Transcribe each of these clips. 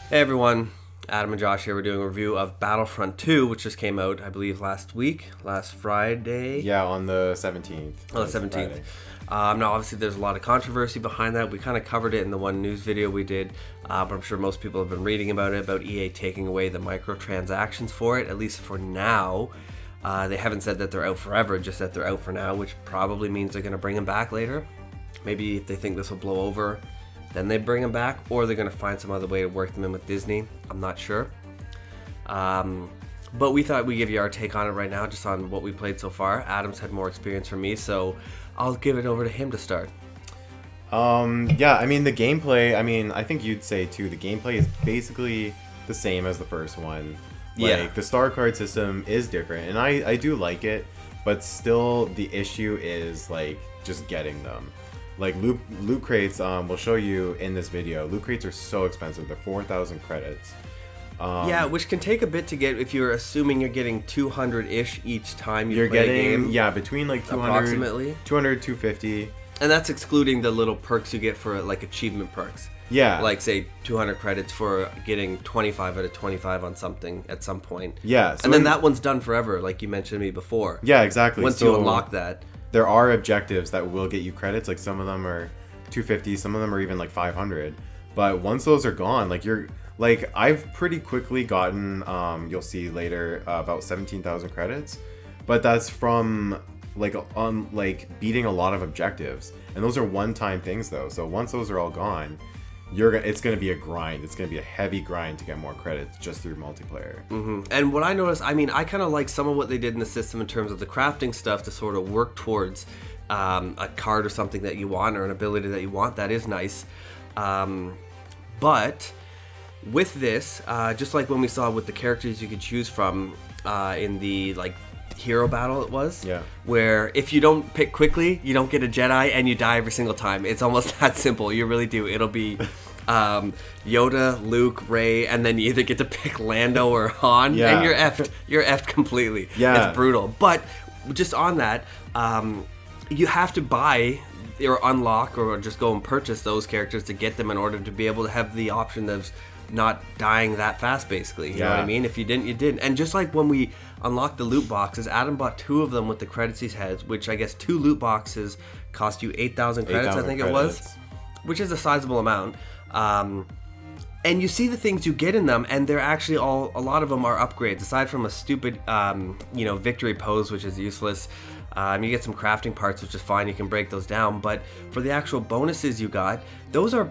Hey everyone, Adam and Josh here. We're doing a review of Battlefront 2, which just came out, I believe, last Friday. Yeah, on the 17th. On the 17th. Now, obviously, there's a lot of controversy behind that. We kind of covered it in the one news video we did, but I'm sure most people have been reading about it, about EA taking away the microtransactions for it, at least for now. They haven't said that they're out forever, just that they're out for now, which probably means they're going to bring them back later. Maybe if they think this will blow over, then they bring them back, or they're going to find some other way to work them in with Disney. I'm not sure. But we thought we'd give you our take on it right now, just on what we played so far. Adam's had more experience from me, so I'll give it over to him to start. Yeah, I mean, the gameplay, I think you'd say, too, the gameplay is basically the same as the first one. Like, the star card system is different, and I do like it, but still the issue is, like, just getting them. Like, loot crates, we'll show you in this video. Loot crates are so expensive. They're 4,000 credits. Yeah, which can take a bit to get if you're assuming you're getting 200-ish each time you're play getting, a game. Yeah, between like 200, approximately 200, 250. And that's excluding the little perks you get for like achievement perks. Yeah. Like, say, 200 credits for getting 25 out of 25 on something at some point. Yeah. So and then that one's done forever, like you mentioned to me before. Yeah, exactly. Once you unlock that. There are objectives that will get you credits. Like, some of them are 250, some of them are even like 500. But once those are gone, like, I've pretty quickly gotten, you'll see later, about 17,000 credits. But that's from, beating a lot of objectives. And those are one-time things, though. So once those are all gone, it's going to be a grind. It's going to be a heavy grind to get more credits just through multiplayer. Mm-hmm. And what I noticed, I kind of like some of what they did in the system in terms of the crafting stuff to sort of work towards a card or something that you want, or an ability that you want. That is nice. But with this, just like when we saw with the characters you could choose from in the hero battle, it was, where if you don't pick quickly, you don't get a Jedi and you die every single time. It's almost that simple. You really do. It'll be Yoda, Luke, Rey, and then you either get to pick Lando or Han, and you're effed. You're effed completely. Yeah, it's brutal. But just on that, you have to buy or unlock or just go and purchase those characters to get them in order to be able to have the option of not dying that fast, basically. You know what I mean? If you didn't, you didn't. And just like when we unlocked the loot boxes, Adam bought 2 of them with the credits he has, which I guess 2 loot boxes cost you 8,000 credits, I think it was, which is a sizable amount. And you see the things you get in them, and they're actually a lot of them are upgrades, aside from a stupid, victory pose, which is useless. You get some crafting parts, which is fine. You can break those down. But for the actual bonuses you got, those are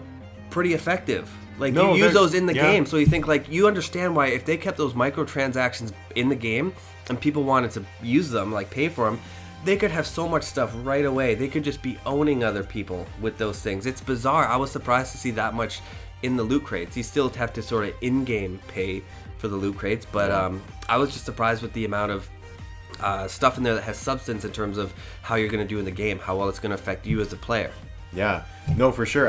pretty effective. You use those in the game, so you think, you understand why if they kept those microtransactions in the game and people wanted to use them, pay for them, they could have so much stuff right away. They could just be owning other people with those things. It's bizarre. I was surprised to see that much in the loot crates. You still have to sort of in-game pay for the loot crates, but I was just surprised with the amount of stuff in there that has substance in terms of how you're going to do in the game, how well it's going to affect you as a player. Yeah, no, for sure.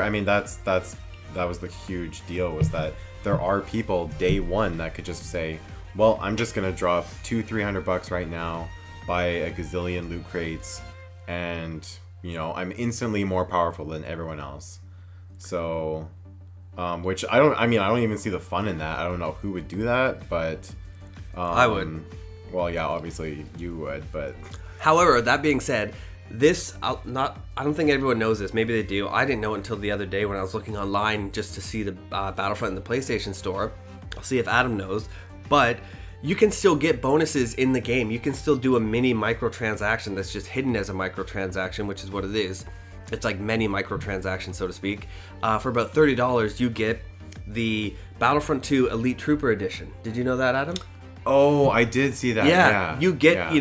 That was the huge deal, was that there are people day one that could just say, well, I'm just going to drop $200-300 right now, buy a gazillion loot crates, and, I'm instantly more powerful than everyone else. So, which I don't even see the fun in that. I don't know who would do that, but I would. Well, yeah, obviously you would, but however, that being said, this, I don't think everyone knows this. Maybe they do. I didn't know it until the other day when I was looking online just to see the Battlefront in the PlayStation Store. I'll see if Adam knows. But you can still get bonuses in the game. You can still do a mini microtransaction that's just hidden as a microtransaction, which is what it is. It's like many microtransactions, so to speak. For about $30, you get the Battlefront 2 Elite Trooper Edition. Did you know that, Adam? Oh, I did see that. Yeah. You get,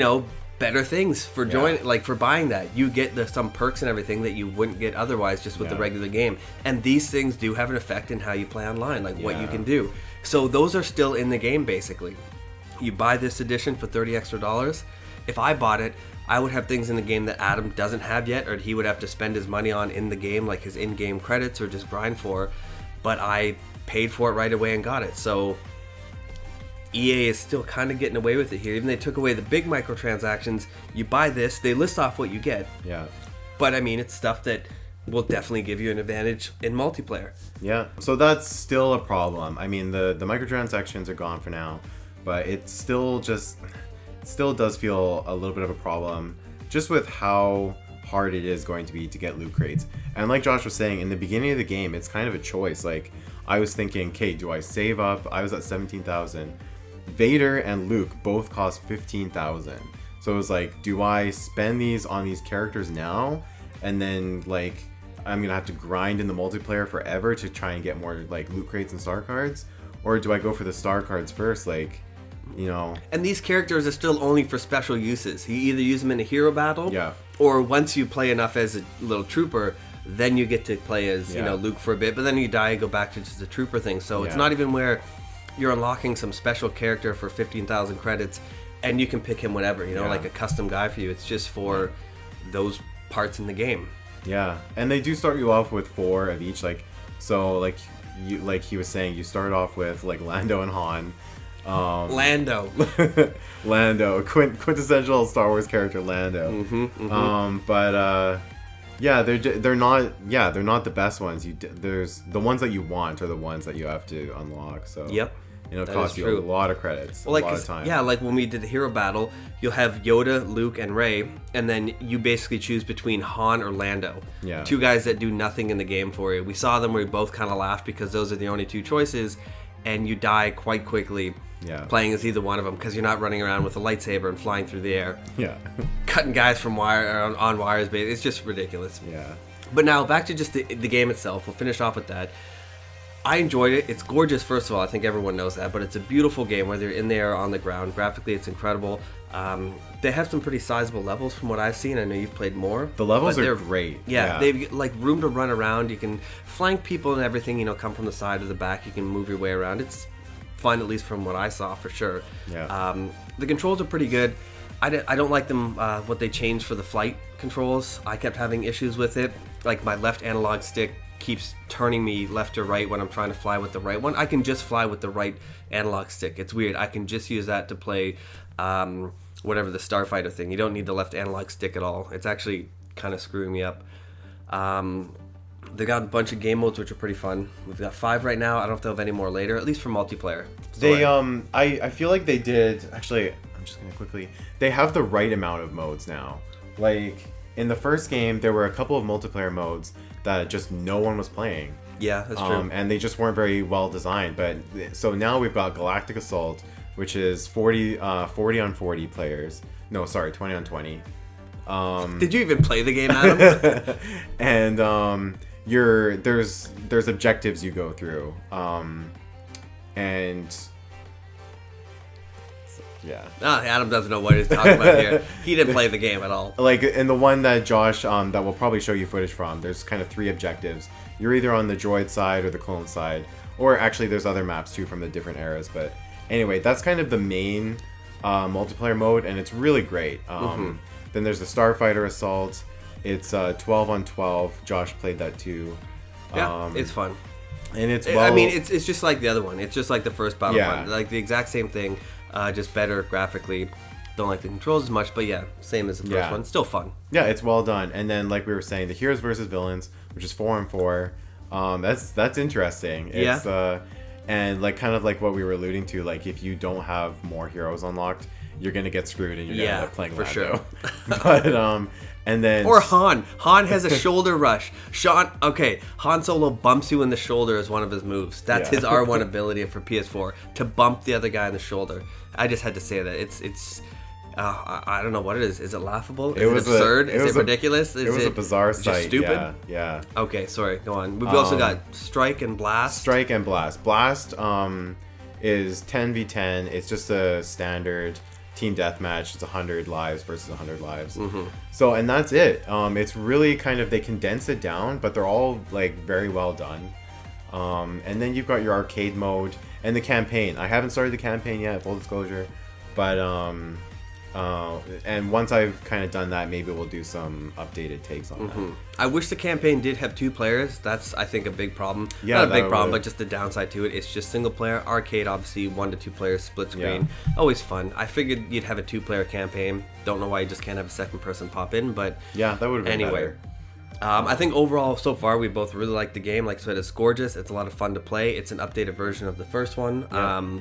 better things for for buying that. You get some perks and everything that you wouldn't get otherwise just with the regular game. And these things do have an effect in how you play online, what you can do. So those are still in the game, basically. You buy this edition for $30 extra. If I bought it, I would have things in the game that Adam doesn't have yet, or he would have to spend his money on in the game, like his in-game credits, or just grind for. But I paid for it right away and got it. So EA is still kind of getting away with it here. Even they took away the big microtransactions. You buy this, they list off what you get. Yeah. But it's stuff that will definitely give you an advantage in multiplayer. Yeah, so that's still a problem. I mean, the microtransactions are gone for now, but it still does feel a little bit of a problem just with how hard it is going to be to get loot crates. And like Josh was saying, in the beginning of the game, it's kind of a choice. Like, I was thinking, okay, do I save up? I was at 17,000. Vader and Luke both cost 15,000. So it was like, do I spend these on these characters now? And then, like, I'm going to have to grind in the multiplayer forever to try and get more, like, loot crates and star cards? Or do I go for the star cards first? Like, you know. And these characters are still only for special uses. You either use them in a hero battle, Yeah. or once you play enough as a little trooper, then you get to play as, you know, Luke for a bit, but then you die and go back to just the trooper thing. So it's not even where you're unlocking some special character for 15,000 credits and you can pick him whenever, you know, like a custom guy for you. It's just for those parts in the game. Yeah, and they do start you off with 4 of each. Like, so like you, like he was saying, you start off with like Lando and Han. Lando, quintessential Star Wars character, Lando. But yeah, they're not the best ones. There's the ones that you want are the ones that you have to unlock. So yep. You know, it costs you a lot of credits, a lot of time. Yeah, like when we did the hero battle, you'll have Yoda, Luke, and Rey, and then you basically choose between Han or Lando. Yeah. 2 guys that do nothing in the game for you. We saw them, we both kind of laughed because those are the only 2 choices, and you die quite quickly playing as either one of them because you're not running around with a lightsaber and flying through the air. Yeah. Cutting guys from wire on wires, it's just ridiculous. Yeah. But now back to just the game itself. We'll finish off with that. I enjoyed it. It's gorgeous, first of all. I think everyone knows that. But it's a beautiful game, whether you're in there or on the ground. Graphically, it's incredible. They have some pretty sizable levels from what I've seen. I know you've played more. The levels are great. Yeah, they've like room to run around. You can flank people and everything, you know, come from the side or the back. You can move your way around. It's fun, at least from what I saw, for sure. Yeah. The controls are pretty good. I don't like them, what they changed for the flight controls. I kept having issues with it. Like, my left analog stick keeps turning me left or right when I'm trying to fly with the right one. I can just fly with the right analog stick. It's weird. I can just use that to play whatever the Starfighter thing. You don't need the left analog stick at all. It's actually kind of screwing me up. They got a bunch of game modes which are pretty fun. We've got 5 right now. I don't know if they'll have any more later, at least for multiplayer. They I feel like they did actually. I'm just gonna quickly. They have the right amount of modes now. Like, in the first game, there were a couple of multiplayer modes that just no one was playing. Yeah, that's true. And they just weren't very well designed. But so now we've got Galactic Assault, which is 40 on 40 players. No, sorry, 20 on 20. Did you even play the game, Adam? And there's objectives you go through. And yeah. Adam doesn't know what he's talking about here. He didn't play the game at all. Like, in the one that Josh, that we'll probably show you footage from, there's kind of 3 objectives. You're either on the droid side or the clone side. Or actually, there's other maps too from the different eras. But anyway, that's kind of the main multiplayer mode, and it's really great. Then there's the Starfighter Assault. It's 12 on 12. Josh played that too. Yeah, it's fun. And it's I mean, it's just like the other one. It's just like the first Battlefront. Yeah. Like the exact same thing, just better graphically. Don't like the controls as much, but yeah, same as the first one. Still fun. Yeah, it's well done. And then, like we were saying, the heroes versus villains, which is 4 on 4. That's interesting. It's, and like kind of like what we were alluding to, like if you don't have more heroes unlocked, you're gonna get screwed and you're gonna end up playing for Lando. Sure. But and then or Han has a shoulder rush. Han Solo bumps you in the shoulder as one of his moves. That's his R1 ability for PS4, to bump the other guy in the shoulder. I just had to say that. It's I don't know what it is. Is it laughable? Is it absurd? Is it ridiculous? It was a bizarre sight. Just stupid? Yeah. Okay, sorry. Go on. We've also got Strike and Blast. Strike and Blast. Blast is 10v10. It's just a standard team deathmatch. It's 100 lives versus 100 lives. So, and that's it. It's really kind of, they condense it down, but they're all like very well done. And then you've got your arcade mode and the campaign. I haven't started the campaign yet, full disclosure, but and once I've kind of done that, maybe we'll do some updated takes on that. I wish the campaign did have 2 players. That's, I think, a big problem. Yeah, not a big problem, but just the downside to it. It's just single player. Arcade, obviously, 1 to 2 players, split screen. Always fun. I figured you'd have a 2-player campaign. Don't know why you just can't have a second person pop in, but yeah, that would have been better. I think overall, so far, we both really like the game. Like I said, it's gorgeous. It's a lot of fun to play. It's an updated version of the first one. Yeah.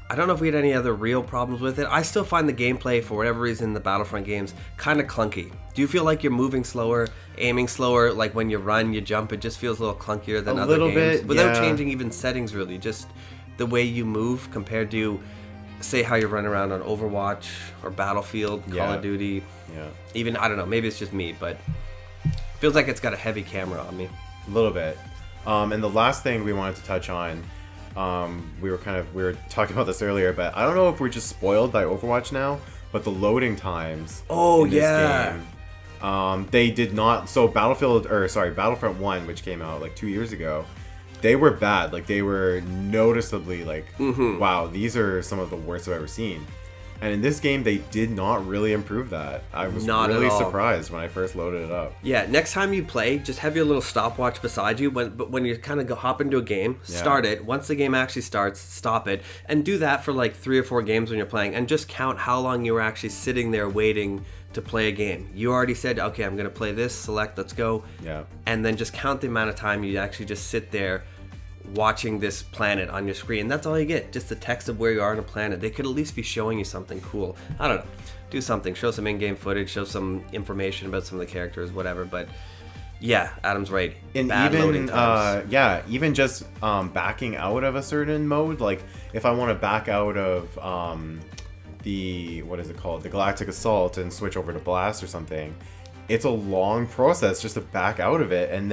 I don't know if we had any other real problems with it. I still find the gameplay, for whatever reason, the Battlefront games kind of clunky. Do you feel like you're moving slower, aiming slower? Like when you run, you jump, it just feels a little clunkier than other games? Bit, without yeah. changing even settings, really. Just the way you move compared to, say, how you run around on Overwatch or Battlefield, Call of Duty. Yeah. Even, I don't know, maybe it's just me, but feels like it's got a heavy camera on me. A little bit. And the last thing we wanted to touch on, we were talking about this earlier, but I don't know if we're just spoiled by Overwatch now, but the loading times in this game, they did not. So Battlefront 1, which came out like 2 years ago, they were bad. Like they were noticeably like, wow, these are some of the worst I've ever seen. And in this game, they did not really improve that. I was really surprised when I first loaded it up. Yeah, next time you play, just have your little stopwatch beside you. When you kind of hop into a game, start it. Once the game actually starts, stop it. And do that for like 3 or 4 games when you're playing. And just count how long you were actually sitting there waiting to play a game. You already said, okay, I'm going to play this, select, let's go. Yeah. And then just count the amount of time you actually just sit there watching this planet on your screen. That's all you get, just the text of where you are on a planet. They could at least be showing you something cool. I don't know, do something, show some in-game footage, show some information about some of the characters, whatever. But yeah, Adam's right. And bad loading times. Even just backing out of a certain mode, like if I want to back out of the Galactic Assault and switch over to Blast or something, it's a long process just to back out of it and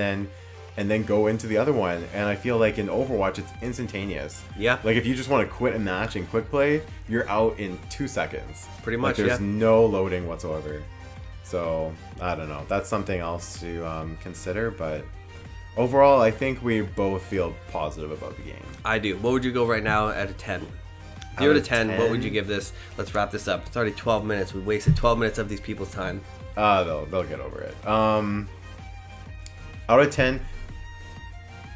then go into the other one. And I feel like in Overwatch, it's instantaneous. Yeah. Like if you just want to quit a match and quick play, you're out in 2 seconds. Pretty much, there's no loading whatsoever. So, I don't know. That's something else to consider. But overall, I think we both feel positive about the game. I do. What would you go right now at a 10? 0 to 10, what would you give this? Let's wrap this up. It's already 12 minutes. We wasted 12 minutes of these people's time. They'll get over it. Out of 10...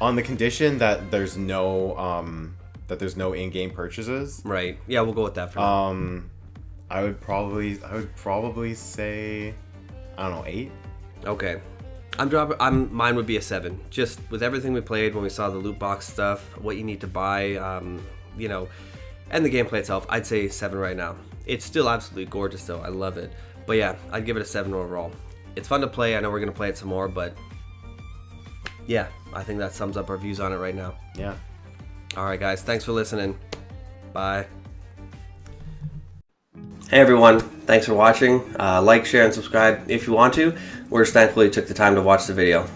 on the condition that there's no in-game purchases. Right. Yeah, we'll go with that for now. I would probably say, I don't know, 8. Okay. Mine would be a 7. Just with everything we played, when we saw the loot box stuff, what you need to buy, and the gameplay itself, I'd say 7 right now. It's still absolutely gorgeous though. I love it. But yeah, I'd give it a 7 overall. It's fun to play. I know we're going to play it some more, but yeah, I think that sums up our views on it right now. Yeah. All right, guys. Thanks for listening. Bye. Hey, everyone. Thanks for watching. Like, share, and subscribe if you want to. We're just thankful you took the time to watch the video.